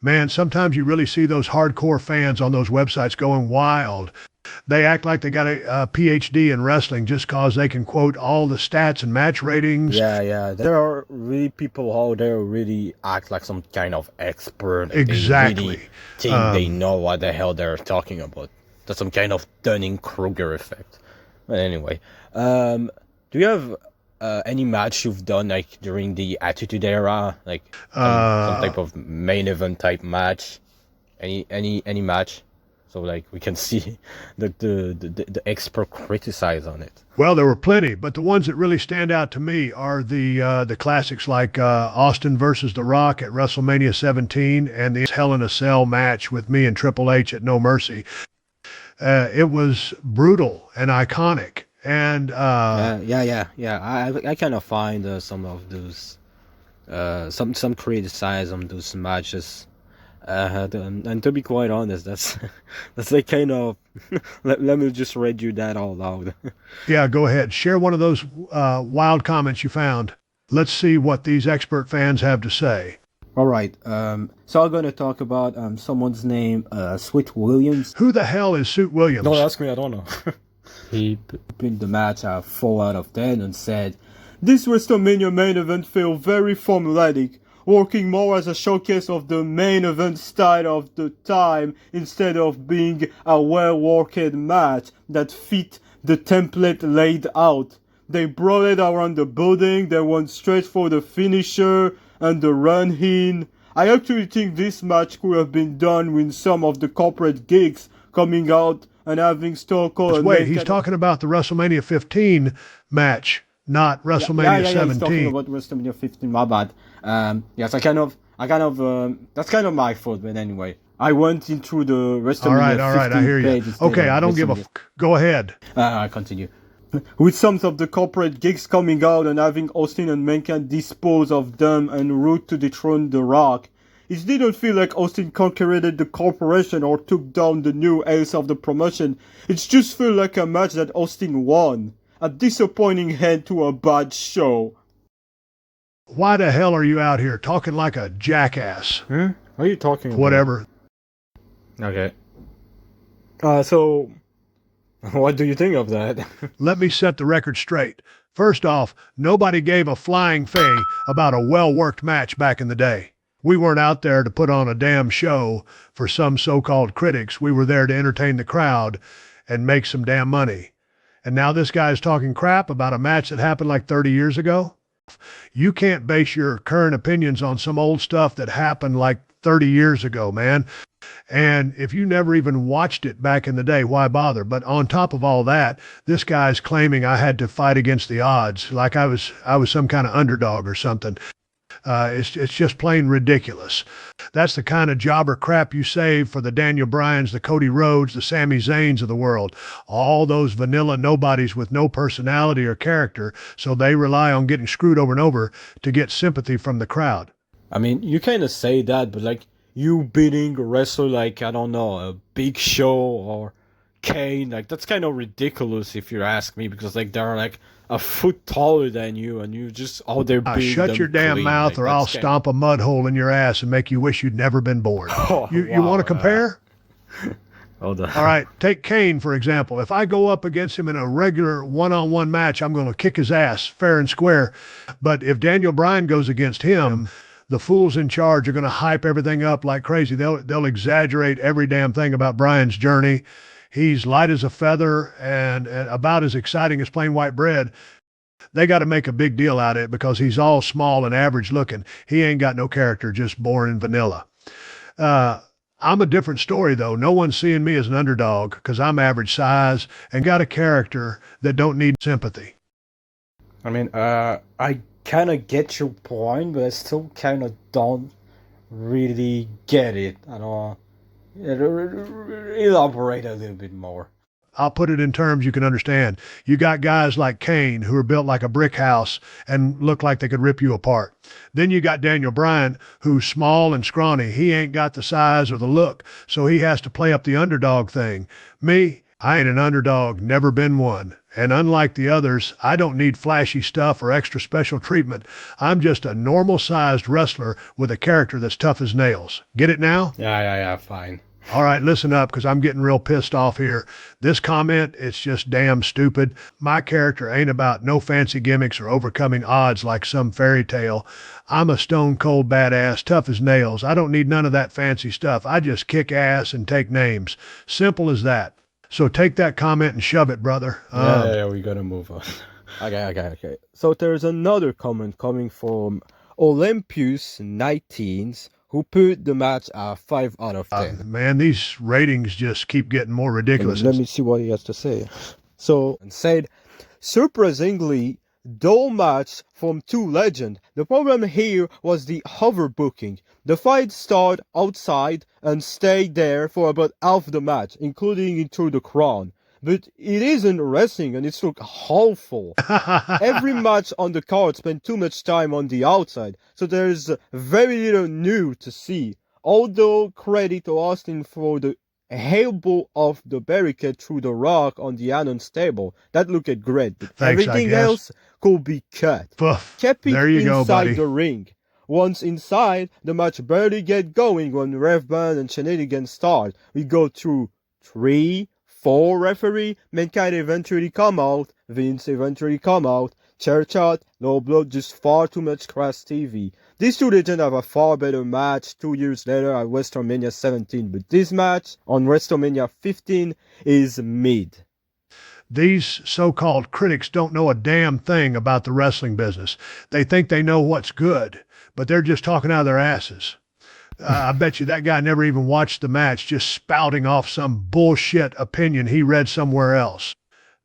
Man, sometimes you really see those hardcore fans on those websites going wild. They act like they got a PhD in wrestling just cause they can quote all the stats and match ratings. Yeah, yeah. There are really people out there who really act like some kind of expert. Like they really Exactly. think they know what the hell they're talking about. That's some kind of Dunning-Kruger effect. But anyway, do you have any match you've done like during the Attitude Era, like some type of main event type match? Any match? So like we can see the expert criticize on it. Well, there were plenty, but the ones that really stand out to me are the classics like Austin versus The Rock at WrestleMania 17 and the Hell in a Cell match with me and Triple H at No Mercy. It was brutal and iconic. And I kind of find some of those some criticism those matches. And to be quite honest, that's like kind of let me just read you that all loud. Yeah, go ahead. Share one of those wild comments you found. Let's see what these expert fans have to say. All right. So I'm gonna talk about someone's name, Sweet Williams. Who the hell is Suit Williams? Don't ask me. I don't know. He picked the match at 4 out of 10 and said, "This WrestleMania main event felt very formulaic, working more as a showcase of the main event style of the time instead of being a well-worked match that fit the template laid out. They brought it around the building, they went straight for the finisher and the run-in. I actually think this match could have been done with some of the corporate gigs coming out and having Stone Cold and Wait, he's talking about the WrestleMania 15 match, not WrestleMania 17. He's talking about WrestleMania 15, my bad. Yes, I kind of, that's kind of my fault, but anyway. I went into the WrestleMania 15 all right, I hear you. Okay, I don't give a Go ahead. I continue. With some of the corporate gigs coming out and having Austin and Mankind dispose of them en route to dethrone The Rock, it didn't feel like Austin conquered the corporation or took down the new ace of the promotion. It just felt like a match that Austin won. A disappointing end to a bad show. Why the hell are you out here talking like a jackass? What are you talking about? Whatever. Okay. So, what do you think of that? Let me set the record straight. First off, nobody gave a flying fig about a well-worked match back in the day. We weren't out there to put on a damn show for some so-called critics. We were there to entertain the crowd and make some damn money. And now this guy's talking crap about a match that happened like 30 years ago? You can't base your current opinions on some old stuff that happened like 30 years ago, man. And if you never even watched it back in the day, why bother? But on top of all that, this guy's claiming I had to fight against the odds, like I was some kind of underdog or something. It's just plain ridiculous. That's the kind of jobber crap you save for the Daniel Bryans, the Cody Rhodes, the Sami Zayns of the world. All those vanilla nobodies with no personality or character, so they rely on getting screwed over and over to get sympathy from the crowd. I mean, you kind of say that, but like, you beating a wrestler like, I don't know, a Big Show or Kane, like, that's kind of ridiculous if you ask me, because like, they're like a foot taller than you, and you just out there beating them shut your damn clean. mouth, like, or I'll stomp a mud hole in your ass and make you wish you'd never been born. You want to compare? Hold on. All right, take Kane, for example. If I go up against him in a regular one-on-one match, I'm going to kick his ass fair and square. But if Daniel Bryan goes against him, the fools in charge are going to hype everything up like crazy. They'll exaggerate every damn thing about Bryan's journey. He's light as a feather and about as exciting as plain white bread. They got to make a big deal out of it because he's all small and average looking. He ain't got no character, just born in vanilla. I'm a different story, though. No one's seeing me as an underdog because I'm average size and got a character that don't need sympathy. I mean, I kind of get your point, but I still kind of don't really get it. I don't elaborate a little bit more. I'll put it in terms you can understand. You got guys like Kane who are built like a brick house and look like they could rip you apart. Then you got Daniel Bryan, who's small and scrawny. He ain't got the size or the look, so he has to play up the underdog thing. Me, I ain't an underdog, never been one. And unlike the others, I don't need flashy stuff or extra special treatment. I'm just a normal-sized wrestler with a character that's tough as nails. Get it now? Yeah, fine. All right, listen up, because I'm getting real pissed off here. This comment, it's just damn stupid. My character ain't about no fancy gimmicks or overcoming odds like some fairy tale. I'm a stone cold badass, tough as nails. I don't need none of that fancy stuff. I just kick ass and take names. Simple as that. So take that comment and shove it, brother. We gotta move on. Okay. So there's another comment coming from Olympus19, who put the match at 5 out of 10. Man, these ratings just keep getting more ridiculous. Let me see what he has to say. So, and said, surprisingly, dull match from two legends. The problem here was the overbooking. The fight started outside and stayed there for about half the match, including into the crown. But it isn't wrestling and it's looked awful. Every match on the card spent too much time on the outside, so there's very little new to see. Although credit to Austin for the elbow of the barricade through the rock on the announce table. That looked great. But Thanks, everything else could be cut. Kept it there you go, buddy. inside the ring. Once inside, the match barely get going when ref band and shenanigans start. We go through 3, 4 referee, Mankind eventually come out, Vince eventually come out, chair shot, no blood, just far too much crass TV. These two legends have a far better match 2 years later at Wrestlemania 17, but this match on Wrestlemania 15 is mid. These so-called critics don't know a damn thing about the wrestling business. They think they know what's good, but they're just talking out of their asses. I bet you that guy never even watched the match, just spouting off some bullshit opinion he read somewhere else.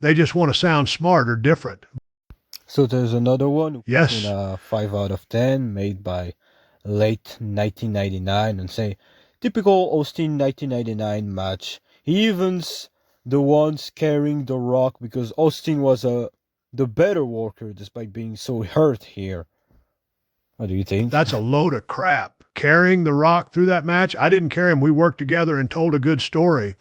They just want to sound smart or different. So there's another one. Yes. In a 5 out of 10 made by late 1999 and say, typical Austin 1999 match. He evens the ones carrying the rock because Austin was the better worker despite being so hurt here. What do you think? That's a load of crap. Carrying the rock through that match? I didn't carry him. We worked together and told a good story.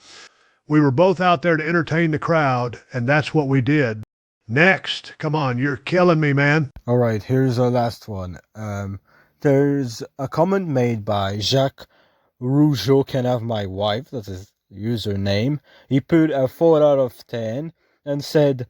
We were both out there to entertain the crowd, and that's what we did. Next. Come on, you're killing me, man. All right, here's our last one. There's a comment made by Jacques Rougeau, can have my wife. That's his username. He put a 4 out of 10 and said,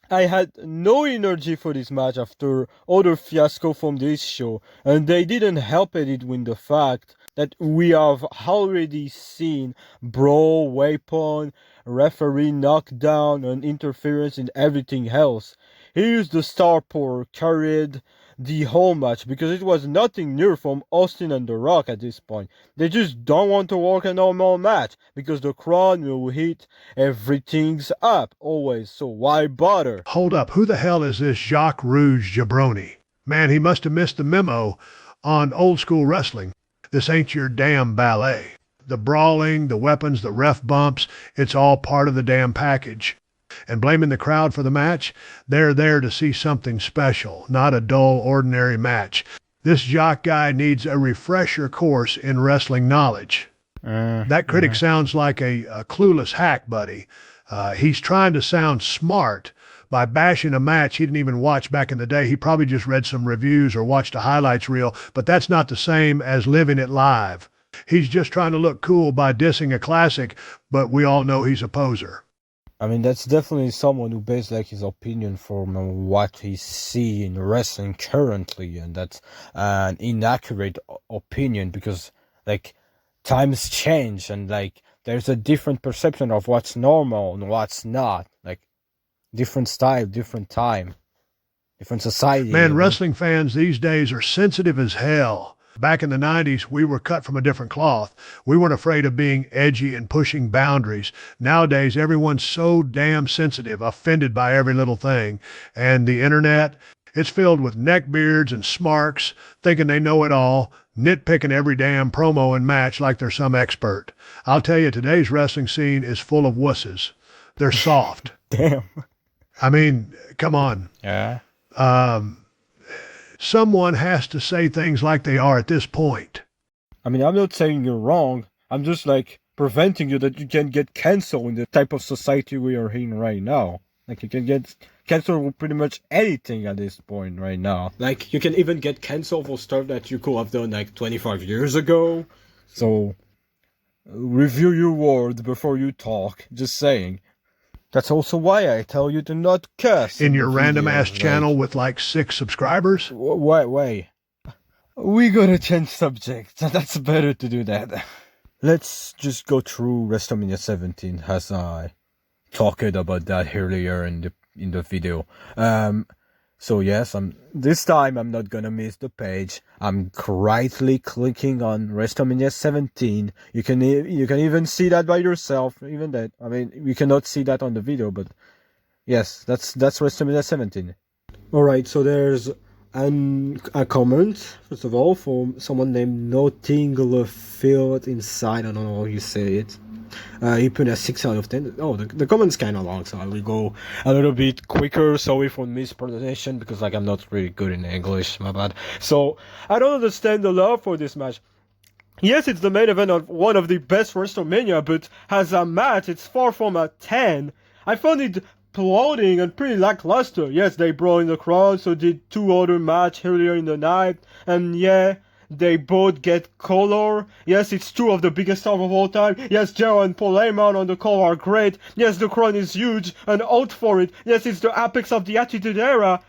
I had no energy for this match after other fiasco from this show, and they didn't help it with the fact that we have already seen brawl, weapon, referee knockdown, and interference in everything else. Here's the star power carried the whole match because it was nothing new from Austin and The Rock at this point. They just don't want to work a normal match because the crowd will hit everything's up always, so why bother? Hold up, who the hell is this Jacques Rouge jabroni? Man, he must have missed the memo on old school wrestling. This ain't your damn ballet. The brawling, the weapons, the ref bumps, it's all part of the damn package. And blaming the crowd for the match, they're there to see something special, not a dull, ordinary match. This Jock guy needs a refresher course in wrestling knowledge. That critic sounds like a clueless hack, buddy. He's trying to sound smart by bashing a match he didn't even watch back in the day. He probably just read some reviews or watched a highlights reel, but that's not the same as living it live. He's just trying to look cool by dissing a classic, but we all know he's a poser. I mean, that's definitely someone who based like his opinion from what he see in wrestling currently, and that's an inaccurate opinion because like times change and like there's a different perception of what's normal and what's not. Like different style, different time, different society. Man, wrestling fans these days are sensitive as hell. Back in the 90s, we were cut from a different cloth. We weren't afraid of being edgy and pushing boundaries. Nowadays, everyone's so damn sensitive, offended by every little thing. And the internet, it's filled with neckbeards and smarks, thinking they know it all, nitpicking every damn promo and match like they're some expert. I'll tell you, today's wrestling scene is full of wusses. They're soft. Damn. I mean, come on. Yeah. Someone has to say things like they are at this point. I mean, I'm not saying you're wrong. I'm just like preventing you that you can get canceled in the type of society we are in right now. Like, you can get canceled with pretty much anything at this point right now. Like, you can even get canceled for stuff that you could have done like 25 years ago. So, review your word before you talk. Just saying. That's also why I tell you to not curse. In your random ass channel with like 6 subscribers? Wait. We gotta change subject. That's better to do that. Let's just go through Wrestlemania 17 as I talked about that earlier in the video. So yes, this time I'm not gonna miss the page. I'm rightly clicking on Wrestlemania 17. You can even see that by yourself. Even that, I mean, you cannot see that on the video, but yes, that's Wrestlemania 17. All right, so there's a comment first of all from someone named Nothing Field Inside. I don't know how you say it. He put a 6 out of 10. Oh, the comment's kind of long, so I will go a little bit quicker. Sorry for mispronunciation, because like I'm not really good in English, my bad. So I don't understand the love for this match. Yes, it's the main event of one of the best WrestleMania, but as a match, it's far from a 10. I found it plodding and pretty lackluster. Yes, they brought in the crowd, so did 2 other matches earlier in the night, and yeah, they both get color. Yes, it's 2 of the biggest stars of all time. Yes, Jero and Paul Heyman on the call are great. Yes, the crowd is huge and out for it. Yes, it's the apex of the Attitude Era.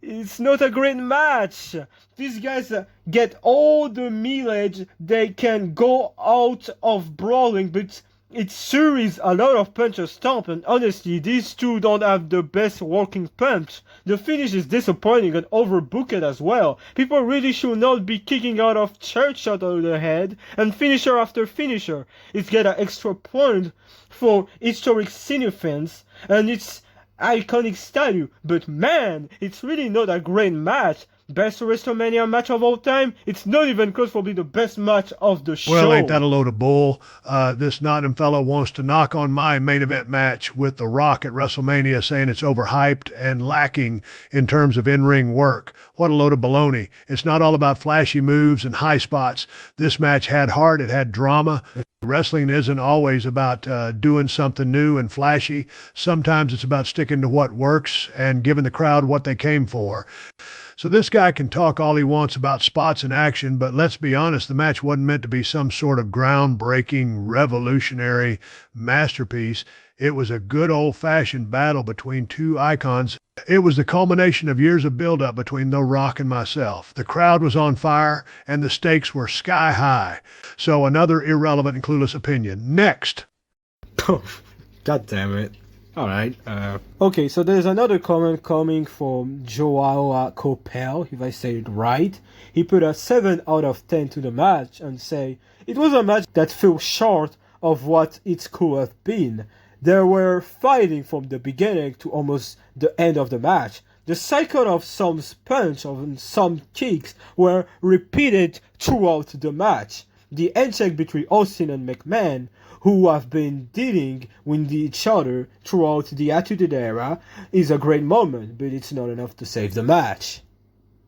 It's not a great match. These guys get all the mileage they can go out of brawling, but it series a lot of punches stomp, and honestly, these 2 don't have the best working punch. The finish is disappointing and overbooked as well. People really should not be kicking out of church shot over the head and finisher after finisher. It's get an extra point for historic cine fans, and it's iconic statue, but man, it's really not a great match. Best WrestleMania match of all time? It's not even close for being the best match of the show. Well, ain't that a load of bull? This Nottingham fellow wants to knock on my main event match with The Rock at WrestleMania, saying it's overhyped and lacking in terms of in-ring work. What a load of baloney. It's not all about flashy moves and high spots. This match had heart. It had drama. Wrestling isn't always about doing something new and flashy. Sometimes it's about sticking to what works and giving the crowd what they came for. So this guy can talk all he wants about spots and action, but let's be honest, the match wasn't meant to be some sort of groundbreaking, revolutionary masterpiece. It was a good old-fashioned battle between 2 icons. It was the culmination of years of build-up between The Rock and myself. The crowd was on fire, and the stakes were sky high. So another irrelevant and clueless opinion. Next. God damn it. Alright, okay, so there's another comment coming from Joao Copel, if I say it right. He put a 7 out of 10 to the match and say, it was a match that fell short of what it could have been. They were fighting from the beginning to almost the end of the match. The cycle of some punch and some kicks were repeated throughout the match. The handshake between Austin and McMahon, who have been dealing with each other throughout the Attitude Era, is a great moment, but it's not enough to save the match.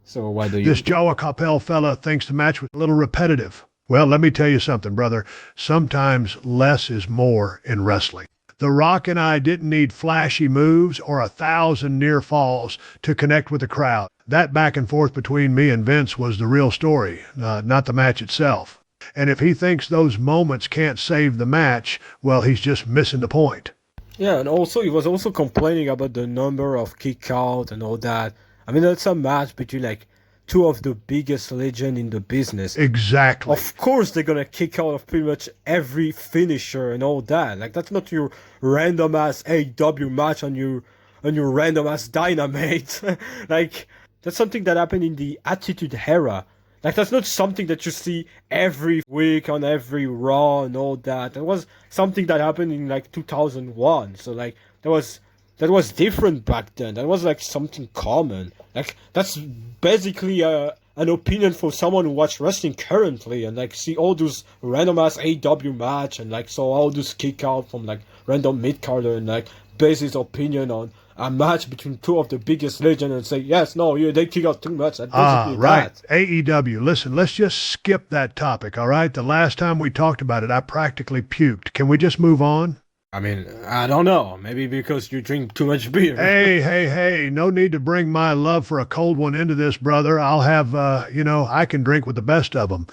So why do you... This Joa Capel fella thinks the match was a little repetitive. Well, let me tell you something, brother. Sometimes less is more in wrestling. The Rock and I didn't need flashy moves or 1,000 near falls to connect with the crowd. That back and forth between me and Vince was the real story, not the match itself. And if he thinks those moments can't save the match, well, he's just missing the point. Yeah, and also he was also complaining about the number of kick out and all that. I mean, that's a match between like 2 of the biggest legends in the business. Exactly. Of course they're gonna kick out of pretty much every finisher and all that. Like, that's not your random ass AEW match on your random ass Dynamite. Like, that's something that happened in the Attitude Era. Like, that's not something that you see every week on every Raw and all that. That was something that happened in like 2001. So like that was different back then. That was like something common. Like, that's basically an opinion for someone who watch wrestling currently and like see all those random ass AEW match and like saw all those kick out from like random mid-carder and like base his opinion on a match between two of the biggest legends and say, yes, no, they kick out too much. And Ah, basically right. that. AEW. Listen, let's just skip that topic, all right? The last time we talked about it, I practically puked. Can we just move on? I mean, I don't know. Maybe because you drink too much beer. Hey, no need to bring my love for a cold one into this, brother. I'll have, I can drink with the best of them.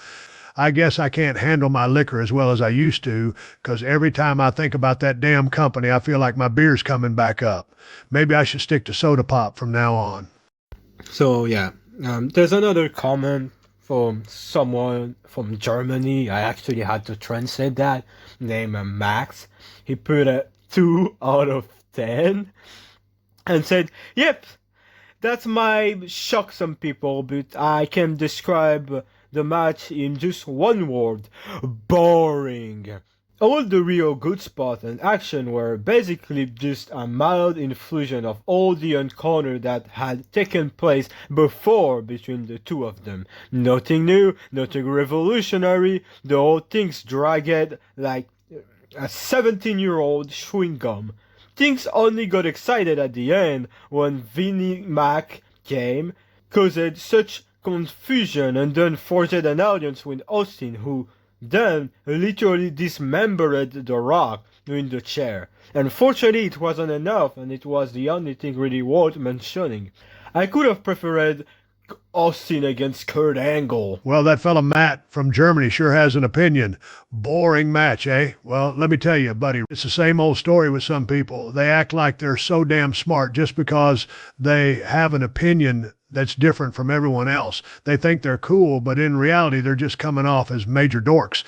I guess I can't handle my liquor as well as I used to, because every time I think about that damn company, I feel like my beer's coming back up. Maybe I should stick to soda pop from now on. So, yeah. There's another comment from someone from Germany. I actually had to translate that. Named Max. He put a 2 out of 10 and said, yep, that might shock some people, but I can describe the match in just one word: boring. All the real good spots and action were basically just a mild infusion of all the encounter that had taken place before between the two of them. Nothing new, nothing revolutionary, the whole thing's dragged like a 17-year-old chewing gum. Things only got excited at the end when Vinnie Mac came, caused such confusion and then forced an audience with Austin, who then literally dismembered The Rock in the chair. Unfortunately, it wasn't enough, and it was the only thing really worth mentioning. I could have preferred Austin against Kurt Angle. Well, that fella Matt from Germany sure has an opinion. Boring match, eh? Well, let me tell you, buddy, it's the same old story with some people. They act like they're so damn smart just because they have an opinion that's different from everyone else. They think they're cool, but in reality, they're just coming off as major dorks.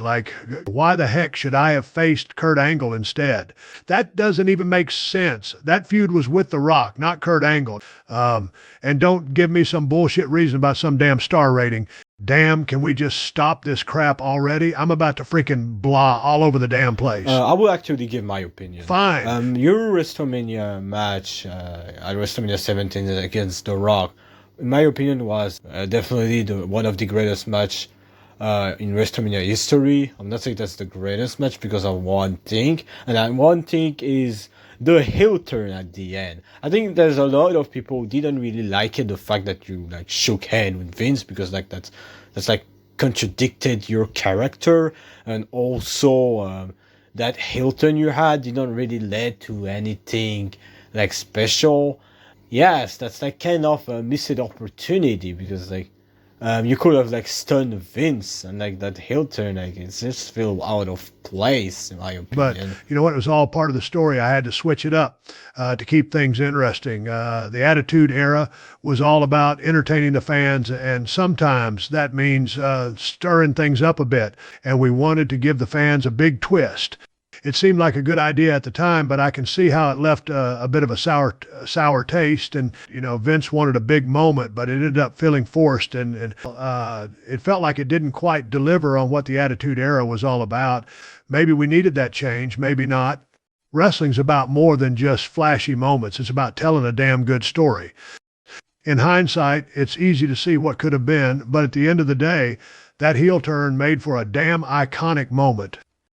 Like, why the heck should I have faced Kurt Angle instead? That doesn't even make sense. That feud was with The Rock, not Kurt Angle. And don't give me some bullshit reason about some damn star rating. Damn, can we just stop this crap already? I'm about to freaking blah all over the damn place. I will actually give my opinion. Fine. Your WrestleMania match at WrestleMania 17 against The Rock, in my opinion, was definitely one of the greatest match in WrestleMania history. I'm not saying that's the greatest match because of one thing, and that one thing is the heel turn at the end. I think there's a lot of people who didn't really like it, the fact that you like shook hand with Vince, because like that's like contradicted your character, and also that heel turn you had didn't really lead to anything like special. Yes, that's like kind of a missed opportunity, because like you could have like stunned Vince, and like that heel turn, like it's just feel out of place in my opinion. But you know what? It was all part of the story. I had to switch it up to keep things interesting. The Attitude Era was all about entertaining the fans, and sometimes that means stirring things up a bit. And we wanted to give the fans a big twist. It seemed like a good idea at the time, but I can see how it left a bit of a sour taste. And, Vince wanted a big moment, but it ended up feeling forced. And it felt like it didn't quite deliver on what the Attitude Era was all about. Maybe we needed that change, maybe not. Wrestling's about more than just flashy moments. It's about telling a damn good story. In hindsight, it's easy to see what could have been, but at the end of the day, that heel turn made for a damn iconic moment.